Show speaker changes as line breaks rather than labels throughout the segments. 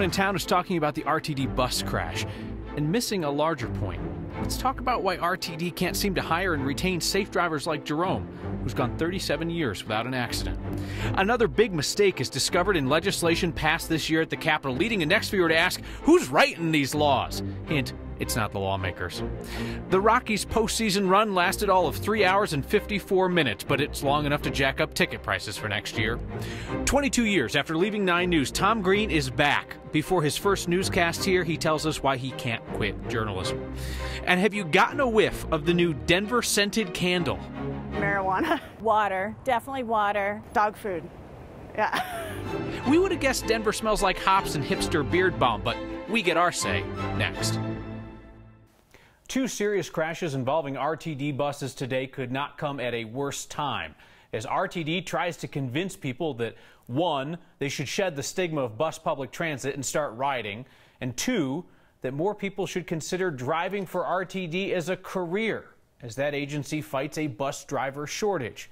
in town is talking about the RTD bus crash and missing a larger point. Let's talk about why RTD can't seem to hire and retain safe drivers like Jerome, who's gone 37 years without an accident. Another big mistake is discovered in legislation passed this year at the Capitol, leading a next viewer to ask, who's writing these laws? Hint, it's not the lawmakers. The Rockies' postseason run lasted all of 3 hours and 54 minutes, but it's long enough to jack up ticket prices for next year. 22 years after leaving 9 News, Tom Green is back. Before his first newscast here, he tells us why he can't quit journalism. And have you gotten a whiff of the new Denver scented candle?
Marijuana. Water. Definitely water. Dog food. Yeah.
We would have guessed Denver smells like hops and hipster beard balm, but we get our say next. 2 serious crashes involving RTD buses today could not come at a worse time, as RTD tries to convince people that 1, they should shed the stigma of bus public transit and start riding, and 2, that more people should consider driving for RTD as a career, as that agency fights a bus driver shortage.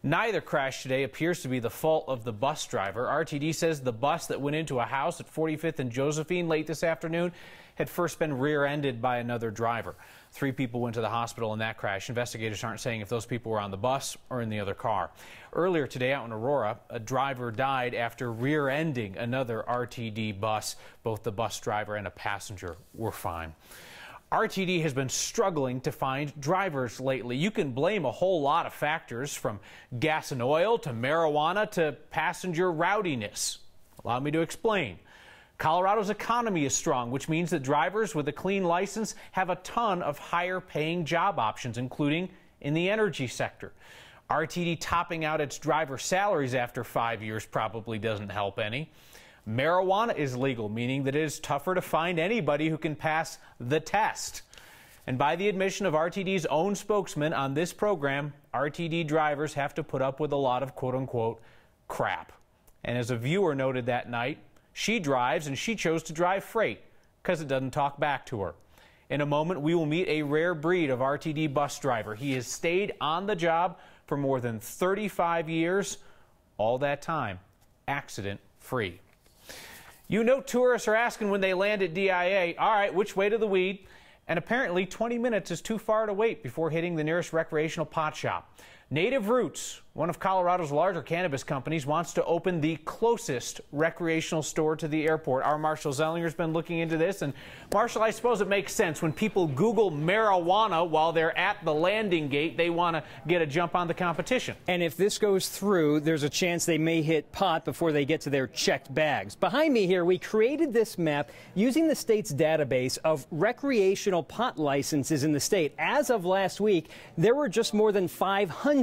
Neither crash today appears to be the fault of the bus driver. RTD says the bus that went into a house at 45th and Josephine late this afternoon had first been rear-ended by another driver. 3 people went to the hospital in that crash. Investigators aren't saying if those people were on the bus or in the other car. Earlier today out in Aurora, a driver died after rear-ending another RTD bus. Both the bus driver and a passenger were fine. RTD has been struggling to find drivers lately. You can blame a whole lot of factors, from gas and oil to marijuana to passenger rowdiness. Allow me to explain. Colorado's economy is strong, which means that drivers with a clean license have a ton of higher-paying job options, including in the energy sector. RTD topping out its driver salaries after 5 years probably doesn't help any. Marijuana is legal, meaning that it is tougher to find anybody who can pass the test. And by the admission of RTD's own spokesman on this program, RTD drivers have to put up with a lot of quote-unquote crap. And as a viewer noted that night, she drives and she chose to drive freight because it doesn't talk back to her. In a moment, we will meet a rare breed of RTD bus driver. He has stayed on the job for more than 35 years, all that time accident-free. You know, tourists are asking when they land at DIA, all right, which way to the weed? And apparently 20 minutes is too far to wait before hitting the nearest recreational pot shop. Native Roots, one of Colorado's larger cannabis companies, wants to open the closest recreational store to the airport. Our Marshall Zellinger's been looking into this. And Marshall, I suppose it makes sense when people Google marijuana while they're at the landing gate, they want to get a jump on the competition.
And if this goes through, there's a chance they may hit pot before they get to their checked bags. Behind me here, we created this map using the state's database of recreational pot licenses in the state. As of last week, there were just more than 500.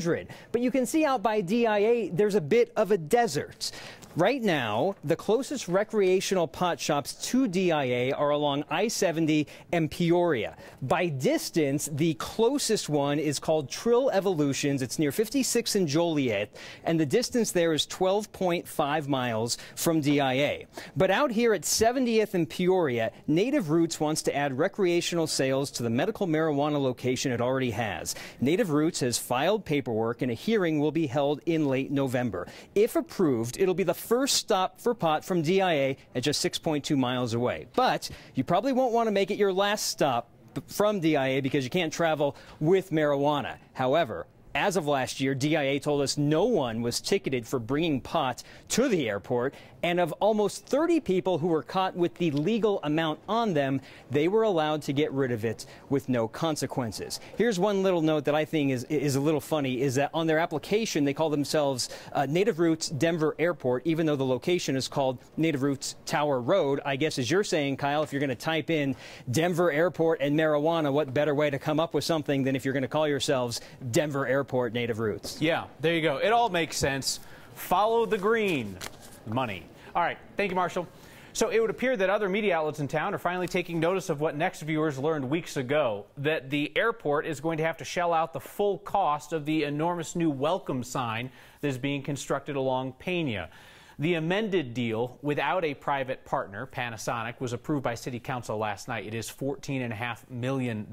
But you can see out by DIA, there's a bit of a desert. Right now, the closest recreational pot shops to DIA are along I-70 and Peoria. By distance, the closest one is called Trill Evolutions. It's near 56 and Joliet, and the distance there is 12.5 miles from DIA. But out here at 70th and Peoria, Native Roots wants to add recreational sales to the medical marijuana location it already has. Native Roots has filed paperwork, and a hearing will be held in late November. If approved, it'll be the first stop for pot from DIA at just 6.2 miles away. But you probably won't want to make it your last stop from DIA because you can't travel with marijuana. However, as of last year, DIA told us no one was ticketed for bringing pot to the airport, and of almost 30 people who were caught with the legal amount on them, they were allowed to get rid of it with no consequences. Here's one little note that I think is a little funny, is that on their application, they call themselves Native Roots Denver Airport, even though the location is called Native Roots Tower Road. I guess, as you're saying, Kyle, if you're going to type in Denver Airport and marijuana, what better way to come up with something than if you're going to call yourselves Denver Airport Native Roots?
Yeah, there you go. It all makes sense. Follow the green. Money. All right. Thank you, Marshall. So it would appear that other media outlets in town are finally taking notice of what Next viewers learned weeks ago, that the airport is going to have to shell out the full cost of the enormous new welcome sign that is being constructed along Pena. The amended deal without a private partner, Panasonic, was approved by City Council last night. It is $14.5 million.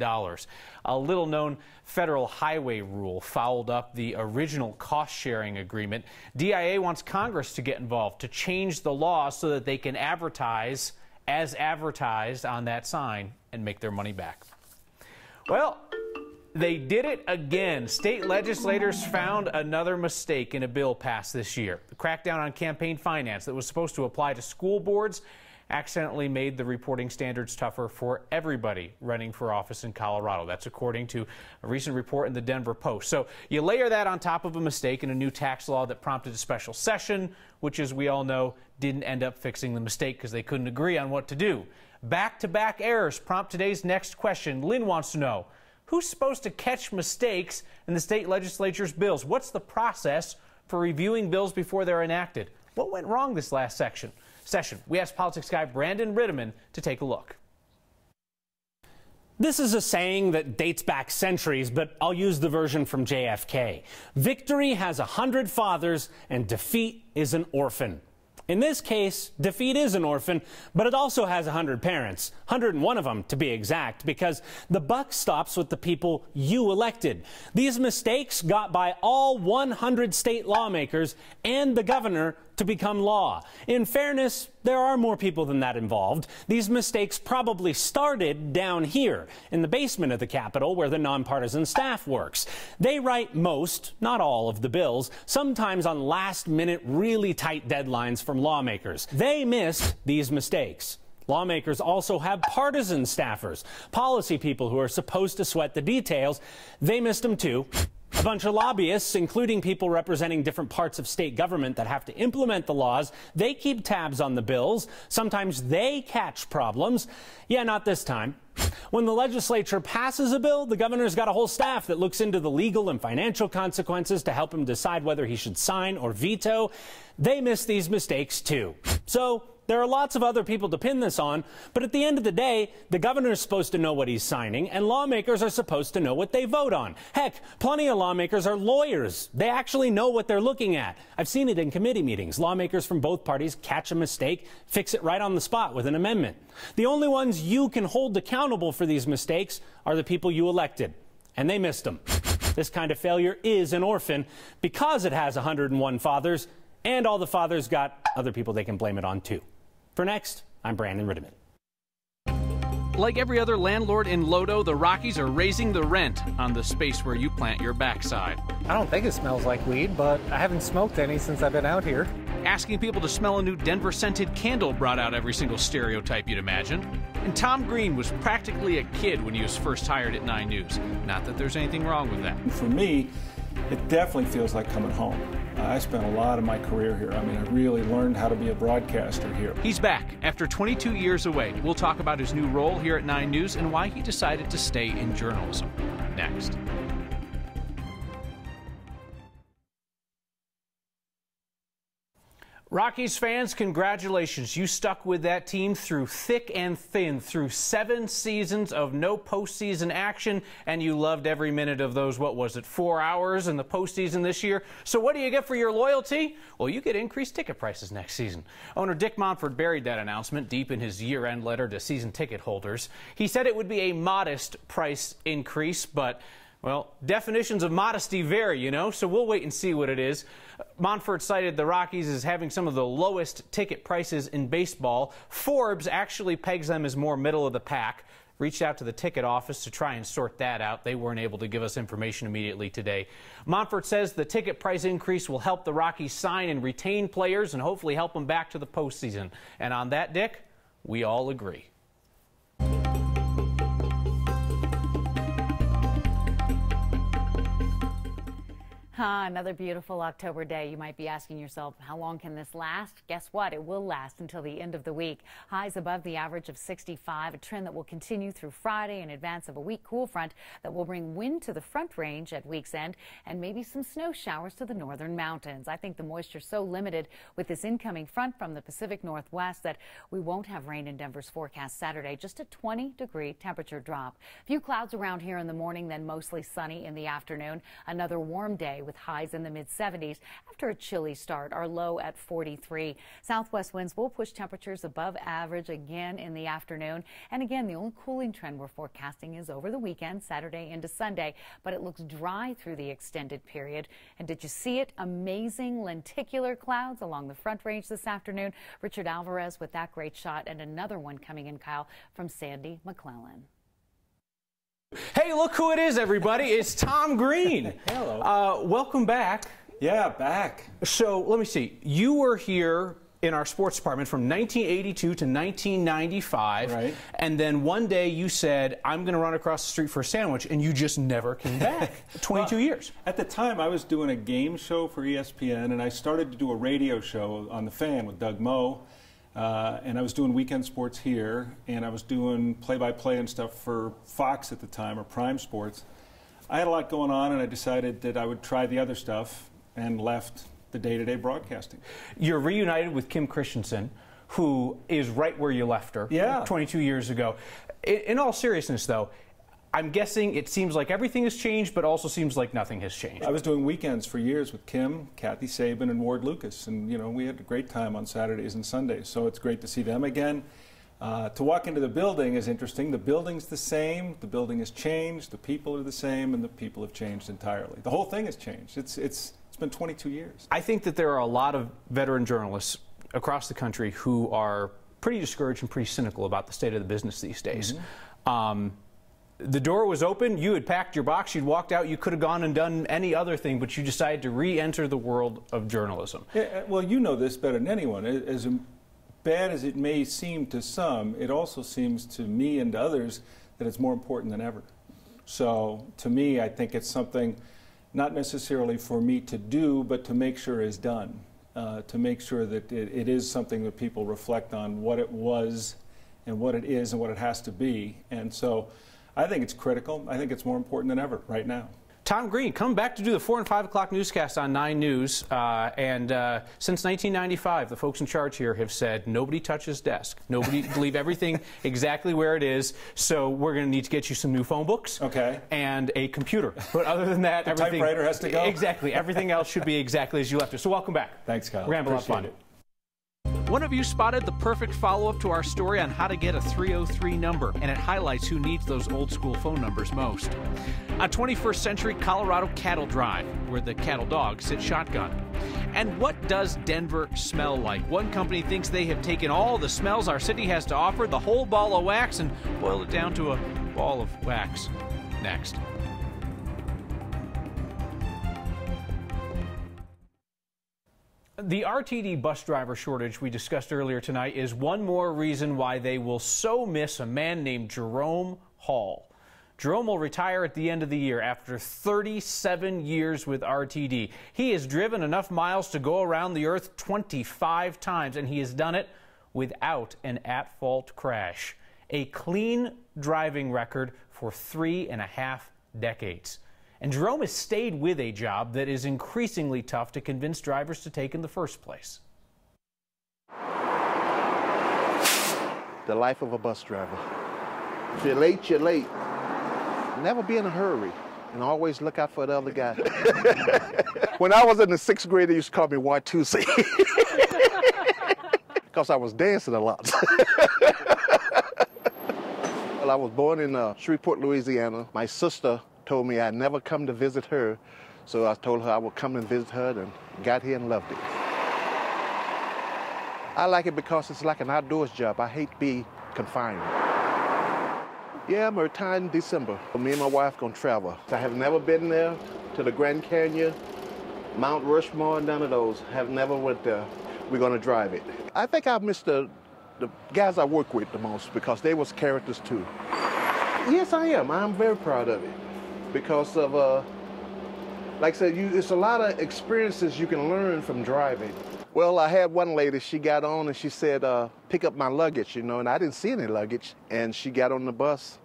A little-known federal highway rule fouled up the original cost-sharing agreement. DIA wants Congress to get involved to change the law so that they can advertise as advertised on that sign and make their money back. Well, they did it again. State legislators found another mistake in a bill passed this year. The crackdown on campaign finance that was supposed to apply to school boards accidentally made the reporting standards tougher for everybody running for office in Colorado. That's according to a recent report in the Denver Post. So you layer that on top of a mistake in a new tax law that prompted a special session, which, as we all know, didn't end up fixing the mistake because they couldn't agree on what to do. Back-to-back errors prompt today's next question. Lynn wants to know, who's supposed to catch mistakes in the state legislature's bills? What's the process for reviewing bills before they're enacted? What went wrong this last session? We asked politics guy Brandon Ritteman to take a look.
This is a saying that dates back centuries, but I'll use the version from JFK. Victory has 100 fathers and defeat is an orphan. In this case, defeat is an orphan, but it also has 100 parents, 101 of them to be exact, because the buck stops with the people you elected. These mistakes got by all 100 state lawmakers and the governor to become law. In fairness, there are more people than that involved. These mistakes probably started down here in the basement of the Capitol where the nonpartisan staff works. They write most, not all, of the bills, sometimes on last-minute, really tight deadlines from lawmakers. They missed these mistakes. Lawmakers also have partisan staffers, policy people who are supposed to sweat the details. They missed them too. A bunch of lobbyists, including people representing different parts of state government that have to implement the laws, they keep tabs on the bills. Sometimes they catch problems. Yeah, not this time. When the legislature passes a bill, the governor's got a whole staff that looks into the legal and financial consequences to help him decide whether he should sign or veto. They miss these mistakes too. So there are lots of other people to pin this on, but at the end of the day, the governor is supposed to know what he's signing, and lawmakers are supposed to know what they vote on. Heck, plenty of lawmakers are lawyers. They actually know what they're looking at. I've seen it in committee meetings. Lawmakers from both parties catch a mistake, fix it right on the spot with an amendment. The only ones you can hold accountable for these mistakes are the people you elected, and they missed them. This kind of failure is an orphan because it has 101 fathers, and all the fathers got other people they can blame it on too. For Next, I'm Brandon Ritteman.
Like every other landlord in Lodo, the Rockies are raising the rent on the space where you plant your backside.
I don't think it smells like weed, but I haven't smoked any since I've been out here.
Asking people to smell a new Denver-scented candle brought out every single stereotype you'd imagine. And Tom Green was practically a kid when he was first hired at 9 News. Not that there's anything wrong with that.
For me, it definitely feels like coming home. I spent a lot of my career here. I mean, I really learned how to be a broadcaster here.
He's back after 22 years away. We'll talk about his new role here at 9 News and why he decided to stay in journalism. Next. Rockies fans, congratulations. You stuck with that team through thick and thin, through 7 seasons of no postseason action, and you loved every minute of those, 4 hours in the postseason this year. So what do you get for your loyalty? Well, you get increased ticket prices next season. Owner Dick Montfort buried that announcement deep in his year-end letter to season ticket holders. He said it would be a modest price increase, but well, definitions of modesty vary, you know, so we'll wait and see what it is. Montfort cited the Rockies as having some of the lowest ticket prices in baseball. Forbes actually pegs them as more middle of the pack. Reached out to the ticket office to try and sort that out. They weren't able to give us information immediately today. Montfort says the ticket price increase will help the Rockies sign and retain players and hopefully help them back to the postseason. And on that, Dick, we all agree.
Another beautiful October day. You might be asking yourself, how long can this last? Guess what? It will last until the end of the week. Highs above the average of 65, a trend that will continue through Friday in advance of a weak cool front that will bring wind to the front range at week's end and maybe some snow showers to the northern mountains. I think the moisture so limited with this incoming front from the Pacific Northwest that we won't have rain in Denver's forecast Saturday, just a 20-degree temperature drop. Few clouds around here in the morning, then mostly sunny in the afternoon. Another warm day with highs in the mid-70s after a chilly start. Our low at 43. Southwest winds will push temperatures above average again in the afternoon. And again, the only cooling trend we're forecasting is over the weekend, Saturday into Sunday, but it looks dry through the extended period. And did you see it? Amazing lenticular clouds along the Front Range this afternoon. Richard Alvarez with that great shot, and another one coming in, Kyle, from Sandy McClellan.
Hey, look who it is, everybody. It's Tom Green.
Hello.
Welcome back.
Yeah, back.
So let me see. You were here in our sports department from 1982 to 1995.
Right.
And then one day you said, I'm going to run across the street for a sandwich, and you just never came back. 22 years.
At the time, I was doing a game show for ESPN, and I started to do a radio show on The Fan with Doug Moe. And I was doing weekend sports here, and I was doing play-by-play and stuff for Fox at the time, or Prime Sports. I had a lot going on, and I decided that I would try the other stuff and left the day-to-day broadcasting.
You're reunited with Kim Christensen, who is right where you left her 22 years ago. In all seriousness, though, I'm guessing it seems like everything has changed, but also seems like nothing has changed.
I was doing weekends for years with Kim, Kathy Sabin, and Ward Lucas, and you know, we had a great time on Saturdays and Sundays, so it's great to see them again. To walk into the building is interesting. The building's the same, the building has changed, the people are the same, and the people have changed entirely. The whole thing has changed. It's been 22 years.
I think that there are a lot of veteran journalists across the country who are pretty discouraged and pretty cynical about the state of the business these days. The door was open, you had packed your box, you'd walked out, you could have gone and done any other thing, but you decided to re-enter the world of journalism.
Yeah, well, you know this better than anyone. As bad as it may seem to some, it also seems to me and to others that it's more important than ever. So, to me, I think it's something not necessarily for me to do, but to make sure is done. To make sure that it is something that people reflect on what it was and what it is and what it has to be. And so, I think it's critical. I think it's more important than ever right now.
Tom Green, come back to do the 4 and 5 o'clock newscast on 9 News. Since 1995, the folks in charge here have said nobody touch his desk. Nobody leave everything exactly where it is. So we're going to need to get you some new phone books.
Okay.
And a computer. But other than that, everything.
Typewriter has to go.
Exactly. Everything else should be exactly as you left it. So welcome back.
Thanks, Kyle.
We're going to have a lot of fun. One of you spotted the perfect follow-up to our story on how to get a 303 number, and it highlights who needs those old-school phone numbers most. A 21st century Colorado cattle drive, where the cattle dogs sit shotgun. And what does Denver smell like? One company thinks they have taken all the smells our city has to offer, the whole ball of wax, and boiled it down to a ball of wax. Next. The RTD bus driver shortage we discussed earlier tonight is one more reason why they will so miss a man named Jerome Hall. Jerome will retire at the end of the year after 37 years with RTD. He has driven enough miles to go around the earth 25 times, and he has done it without an at-fault crash. A clean driving record for 3.5 decades. And Jerome has stayed with a job that is increasingly tough to convince drivers to take in the first place.
The life of a bus driver. If you're late, you're late. Never be in a hurry, and always look out for the other guy. When I was in the 6th grade, they used to call me Watusi. Because I was dancing a lot. Well, I was born in Shreveport, Louisiana. My sister told me I'd never come to visit her, so I told her I would come and visit her, and got here and loved it. I like it because it's like an outdoors job. I hate to be confined. Yeah, I'm retired in December. Me and my wife gonna travel. I have never been there to the Grand Canyon, Mount Rushmore, none of those. Have never went there. We're gonna drive it. I think I miss the guys I work with the most because they was characters too. Yes, I am. I'm very proud of it. Because of, like I said, it's a lot of experiences you can learn from driving. Well, I had one lady, she got on and she said, pick up my luggage, you know, and I didn't see any luggage. And she got on the bus,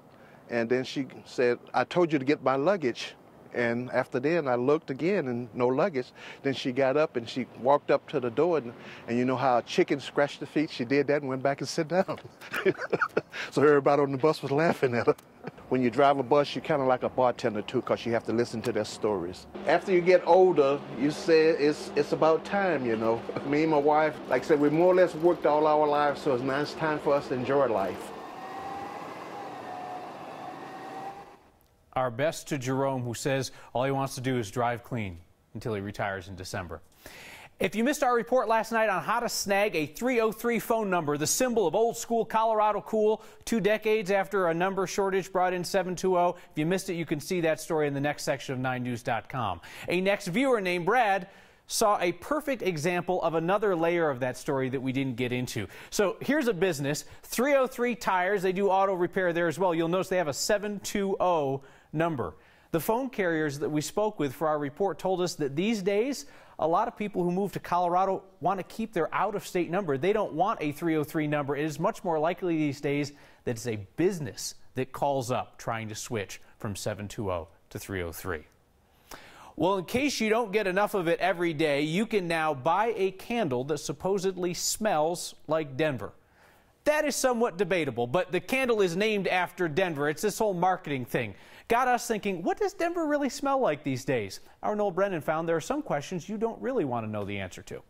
and then she said, I told you to get my luggage. And after then, I looked again and no luggage. Then she got up and she walked up to the door, and you know how a chicken scratched the feet? She did that and went back and sat down. So everybody on the bus was laughing at her. When you drive a bus, you're kind of like a bartender too, because you have to listen to their stories. After you get older, you say it's about time, you know. Me and my wife, like I said, we more or less worked all our lives, so now it's time for us to enjoy life.
Our best to Jerome, who says all he wants to do is drive clean until he retires in December. If you missed our report last night on how to snag a 303 phone number, the symbol of old school Colorado cool, 2 decades after a number shortage brought in 720. If you missed it, you can see that story in the next section of 9news.com. A next viewer named Brad saw a perfect example of another layer of that story that we didn't get into. So here's a business, 303 Tires. They do auto repair there as well. You'll notice they have a 720 number. The phone carriers that we spoke with for our report told us that these days, a lot of people who move to Colorado want to keep their out-of-state number. They don't want a 303 number. It is much more likely these days that it's a business that calls up trying to switch from 720 to 303. Well, in case you don't get enough of it every day, you can now buy a candle that supposedly smells like Denver. That is somewhat debatable, but the candle is named after Denver. It's this whole marketing thing. Got us thinking, what does Denver really smell like these days? Our Noel Brennan found there are some questions you don't really want to know the answer to.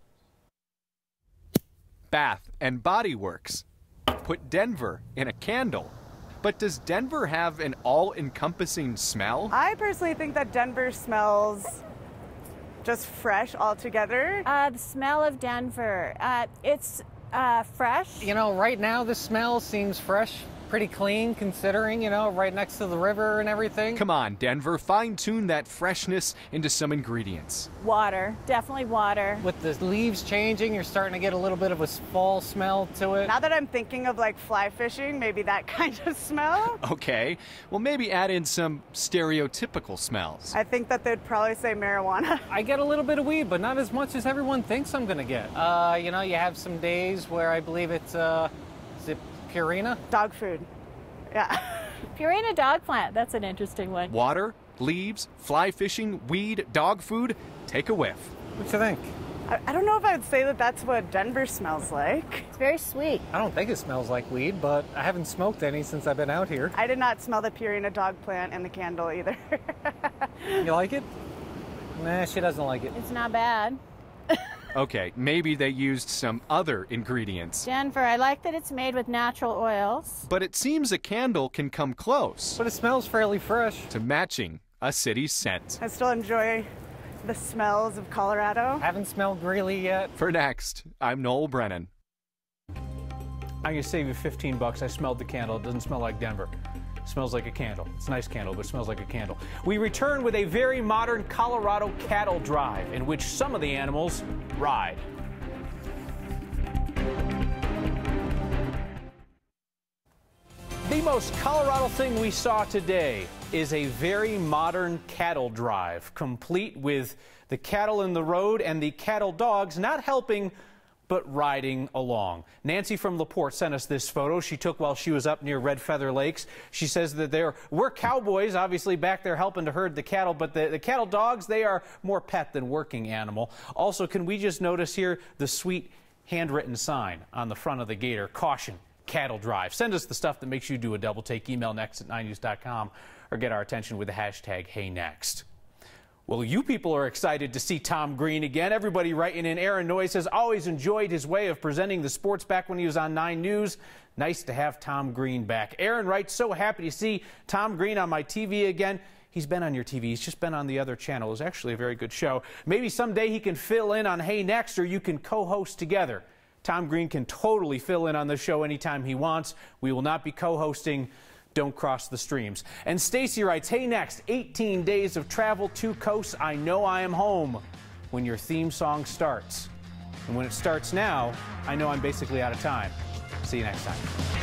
Bath and Body Works. Put Denver in a candle. But does Denver have an all-encompassing smell?
I personally think that Denver smells just fresh altogether.
The smell of Denver, it's fresh.
You know, right now the smell seems fresh, pretty clean considering, you know, right next to the river and everything.
Come on, Denver, fine-tune that freshness into some ingredients.
Water, definitely water.
With the leaves changing, you're starting to get a little bit of a fall smell to it.
Now that I'm thinking of like fly fishing, maybe that kind of smell.
Okay, well maybe add in some stereotypical smells.
I think that they'd probably say marijuana.
I get a little bit of weed, but not as much as everyone thinks I'm gonna get. You know, you have some days where I believe it's, is it Purina?
Dog food. Yeah.
Purina dog plant, that's an interesting one.
Water, leaves, fly fishing, weed, dog food. Take a whiff.
What you think?
I don't know if I would say that that's what Denver smells like.
It's very sweet.
I don't think it smells like weed, but I haven't smoked any since I've been out here.
I did not smell the Purina dog plant and the candle either.
You like it? Nah, she doesn't like it.
It's not bad.
Okay, maybe they used some other ingredients.
Denver, I like that it's made with natural oils.
But it seems a candle can come close
But it smells fairly fresh.
to matching a city's scent.
I still enjoy the smells of Colorado.
Haven't smelled Greeley yet.
For next, I'm Noel Brennan.
I'm going to save you 15 bucks. I smelled the candle. It doesn't smell like Denver. It smells like a candle. It's a nice candle, but it smells like a candle. We return with a very modern Colorado cattle drive in which some of the animals ride. The most Colorado thing we saw today is a very modern cattle drive, complete with the cattle in the road and the cattle dogs not helping but riding along. Nancy from LaPorte sent us this photo she took while she was up near Red Feather Lakes. She says that we're cowboys, obviously back there helping to herd the cattle, but the cattle dogs, they are more pet than working animal. Also, can we just notice here the sweet handwritten sign on the front of the gator, caution, cattle drive. Send us the stuff that makes you do a double take. Email next@9news.com or get our attention with the hashtag HeyNext. Well, you people are excited to see Tom Green again. Everybody writing in. Aaron Noyes has always enjoyed his way of presenting the sports back when he was on 9 News. Nice to have Tom Green back. Aaron writes, so happy to see Tom Green on my TV again. He's been on your TV. He's just been on the other channel. It was actually a very good show. Maybe someday he can fill in on Hey Next, or you can co-host together. Tom Green can totally fill in on the show anytime he wants. We will not be co-hosting. Don't cross the streams. And Stacy writes, hey, next, 18 days of travel, 2 coasts. I know I am home when your theme song starts. And when it starts now, I know I'm basically out of time. See you next time.